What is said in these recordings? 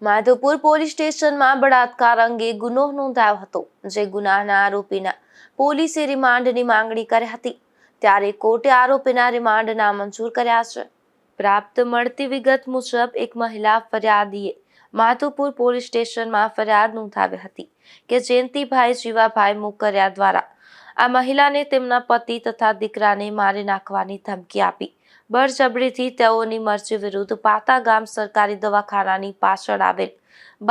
Madhavpur police સ્ટેશનમાં બળાત્કાર અંગે ગુનો નોંધાયો હતો, જે ગુનાના આરોપીના પોલીસે રિમાન્ડની માંગણી કરી હતી, ત્યારે કોર્ટે આરોપીના રિમાન્ડ નામંજૂર કર્યા છે. પ્રાપ્ત મળતી વિગત મુજબ એક મહિલા ફરિયાદીએ માધવપુર પોલીસ સ્ટેશનમાં ફરિયાદ નોંધાવી હતી કે જયંતિભાઈ જીવાભાઈ મુકરિયા દ્વારા આ મહિલાને તેમના પતિ તથા દીકરાને મારી નાખવાની ધમકી આપી બળજબરીથી તેઓની મરજી વિરુદ્ધ પાતા ગામ સરકારી દવાખાનાની પાછળ આવેલ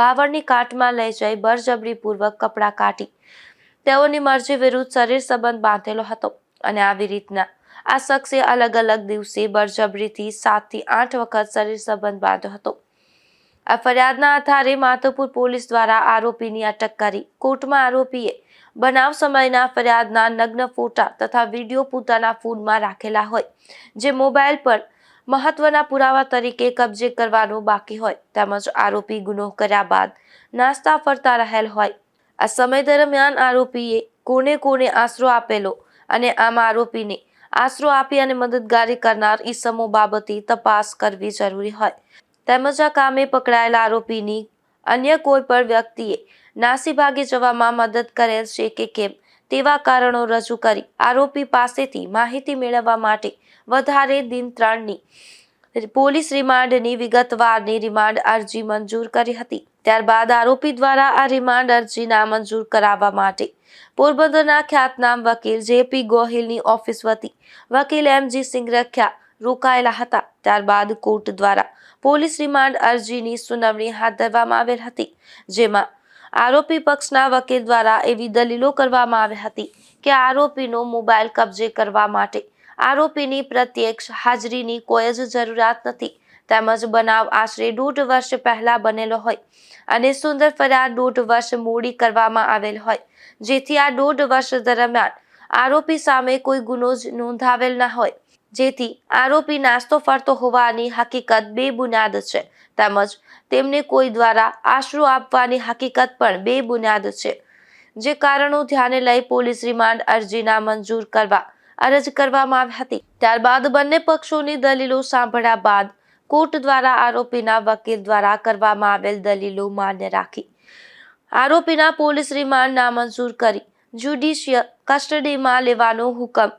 બાવળની કાટમાં લઈ જઈ બળજબરીપૂર્વક કપડાં કાઢી તેઓની મરજી વિરુદ્ધ શરીર સંબંધ બાંધેલો હતો અને આવી રીતના આ શખ્સે અલગ અલગ દિવસે બળજબરીથી 7 થી 8 વખત શરીર સંબંધ બાંધ્યો હતો. આ ફરિયાદના આધારે માધવપુર પોલીસ દ્વારા આરોપીની અટક કરી કોર્ટમાં આરોપીએ બનાવ સમયના ફરિયાદના નગ્ન ફોટા તથા વિડીયો પોતાના ફોનમાં રાખેલા હોય, જે મોબાઈલ પર મહત્વના પુરાવા તરીકે કબજે કરવાનો બાકી હોય, તેમજ આરોપી ગુનો કર્યા બાદ નાસ્તા ફરતા રહેલ હોય. આ સમય દરમિયાન આરોપીએ કોને કોને આશરો આપેલો અને આમ આરોપીને આશરો આપી અને મદદગારી કરનાર ઈસમો બાબતે તપાસ કરવી જરૂરી હોય, તેમજ આ કામે પકડાયેલા આરોપીની અન્ય કોઈ પણ વ્યક્તિએ નાસી ભાગી જવામાં મદદ કરેલ છે કે કેમ તેવા કારણો રજૂ કરી આરોપી પાસેથી માહિતી મેળવવા માટે વધારે દિન 3ની પોલીસ રિમાન્ડની વિગતવારની રિમાન્ડ અરજી મંજૂર કરી હતી. ત્યારબાદ આરોપી દ્વારા આ રિમાન્ડ અરજી નામંજૂર કરાવવા માટે પોરબંદરના ખ્યાતનામ વકીલ જેપી ગોહિલની ઓફિસ વતી વકીલ એમજી સિંગરખિયા રોકાયેલા હતા. ત્યારબાદ કોર્ટ દ્વારા પોલીસ રિમાન્ડ અરજીની સુનાવણી હાથ ધરવામાં આવેલ હતી, જેમાં આરોપી પક્ષના વકીલ દ્વારા એવી દલીલો કરવામાં આવી હતી કે આરોપીનો મોબાઈલ કબજે કરવા માટે આરોપીની પ્રત્યક્ષ હાજરીની કોઈ જ જરૂરિયાત નથી, તેમજ બનાવ આશરે 1.5 વર્ષ પહેલા બનેલો હોય અને સુંદર ફરિયાદ 1.5 વર્ષ મોડી કરવામાં આવેલ હોય, જેથી આ 1.5 વર્ષ દરમિયાન આરોપી સામે કોઈ ગુનો જ નોંધાવેલ ના હોય, જેથી આરોપી નાસ્તો ફરતો હોવાની હકીકત બેબુનિયાદ છે, તેમજ તેમને કોઈ દ્વારા આશરો આપવાની હકીકત પણ બેબુનિયાદ છે. જે કારણો ધ્યાને લઈ પોલીસ રિમાન્ડ અરજી નામંજૂર કરવા અરજ કરવામાં આવી હતી. ત્યારબાદ બંને પક્ષોની દલીલો સાંભળ્યા બાદ કોર્ટ દ્વારા આરોપીના વકીલ દ્વારા કરવામાં આવેલ દલીલો માન્ય રાખી આરોપીના પોલીસ રિમાન્ડ નામંજૂર કરી જ્યુડિશિયલ કસ્ટડીમાં લેવાનો હુકમ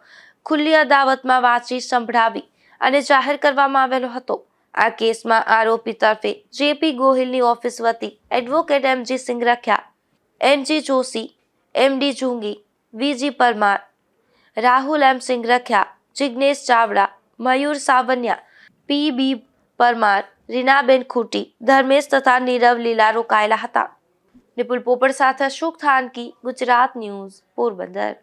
ખુલ્લી અદાવતમાં વાંચી સંભળાવી અને જાહેર કરવામાં આવેલો હતો. આ કેસમાં આરોપી તરફે જેપી ગોહિલની ઓફિસ વતી advocate MG Singarkhiya, NG Joshi, MD Jungi, VG Parmar, Rahul M Singarkhiya, Jignesh Chavda, Mayur Savaniya, PB Parmar, Rinaben Khuti, Dharmesh તથા નીરવ લીલા રોકાયેલા હતા. નિપુલ પોપટ સાથે અશોક થાનકી, ગુજરાત ન્યૂઝ, પોરબંદર.